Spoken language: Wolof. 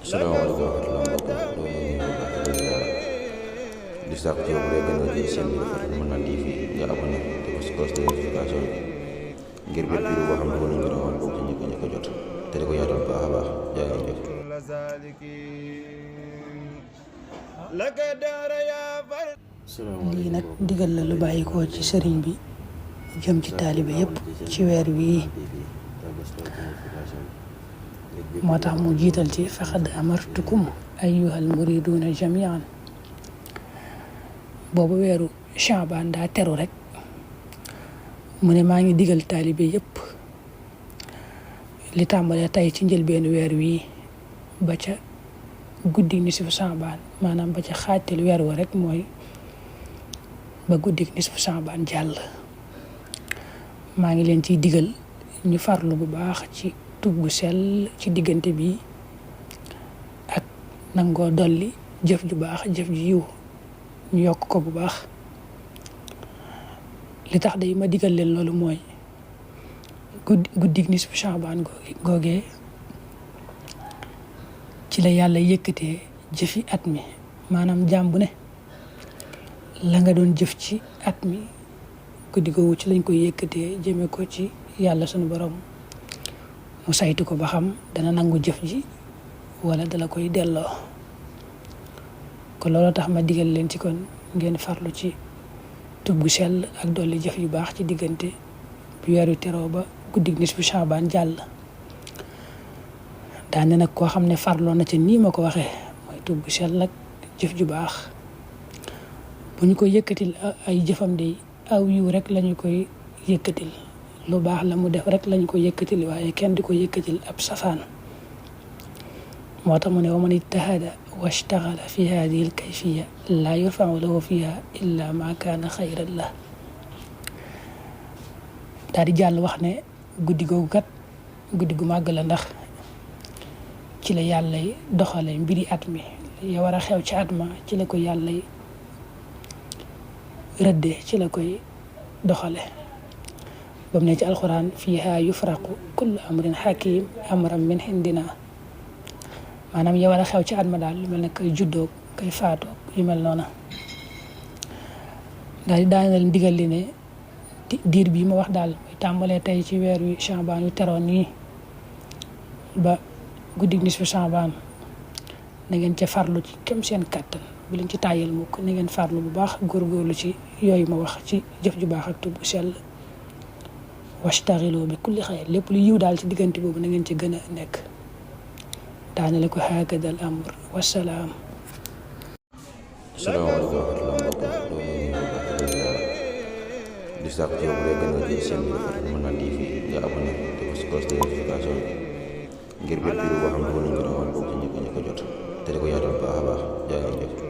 salaamaaleykum wa rahmatulah mbokk mi di sàkku ci yow bu dee gën a ji seen bi dafa mën naa TV nga abonné te ko si cloche de notification ngir bépp vidéo boo xam ne wala ñu rawal bokk ci ñi ko jot te di ko yaatal baax a baax jaa ngeen jëf. lii nag ndigal la lu bàyyi ko ci sëriñ bi jëm ci taalibe yépp ci weer wii moo tax mu jiital ci faqad amartukum ayyuhal muriduuna jamian. boobu weeru Shaabaan daa teru rek mu ne maa ngi digal taalibe yépp li tàmbalee tey ci njëlbeenu weer wii ba ca guddi nisfu Shaabaan maanaam ba ca xaajtal weer wa rek mooy ba guddi nisfu Shaabaan jàll. maa ngi leen ciy digal ñu farlu bu baax ci tub gu sell ci diggante bi ak nangoo dolli jëf ju baax jëf ju yiw ñu yokk ko bu baax. li tax day ma digal leen loolu mooy guddi nisfu Shaabaan googee ci la yàlla yëkkatee jëfi at mi maanaam jaam bu ne la nga doon jëf ci at mi guddi googu ci lañ koy yëkkatee jëme ko ci yàlla sunu borom mu saytu ko ba xam dana nangu jëf ji wala dala koy delloo. kon looloo tax ma digal leen ci kon ngeen farlu ci tub gu sell ak dolli jëf yu baax ci diggante bu weeru teroo ba guddi nisfu Shaabaan jàll. daane nag koo xam ne farloo na ci nii ma ko waxee mooy tub gu sell ak jëf ju baax bu ñu ko yëkkatil ay jëfam de aw yiw rek lañu koy yëkkatil lu baax la mu def rek lañu ko yëkkatil waaye kenn di ko yëkkatil ab safaan. moo tax mu ne wa man ijtahada washtaxala fi hadihi alkayfiya laa yurfau lahu fiha illa ma kaana xayran la. daal di jàll wax ne guddi googu kat guddi gu màgg la ndax ci la yàllay doxale mbiri at mi ya war a xew ci at ma ci la ko yàllay rëdde ci la koy doxale ba mu ne ci alxuraan fiha yufraqu kullu amrin hakim amran min indina. maanaam ya war a xew ci at ma daal lu mel ne kay juddoo kay faatoo yu mel noona. daal di daaneel ndigal li ne diir bii ma wax daal muy tàmbalee tey ci weer wi Shaabaan yu teroon nii ba guddi nisfu Shaabaan na ngeen ca farlu ci kem seen kàttan bu leen ci tàyyal mukk na ngeen farlu bu baax góorgóorlu ci yooyu ma wax ci jëf ju baax ak tub bu sell. washtaxilu bi kulli xayr lépp lu yiw daal ci diggante boobu na ngeen ci gën a nekk. daanale ko hakada al amr wasalaam. salaamaaleykum wa rahmatulah mbokk di sàkku ci yow bu dee gën a ji seen bi dafa mën naa TV nga abonné te ko si cloche de notification ngir bépp vidéo boo xam ne wala ñu rawal bokk ci ñi ko jot te di ko yaatal baax a baax jaa ngeen jëf.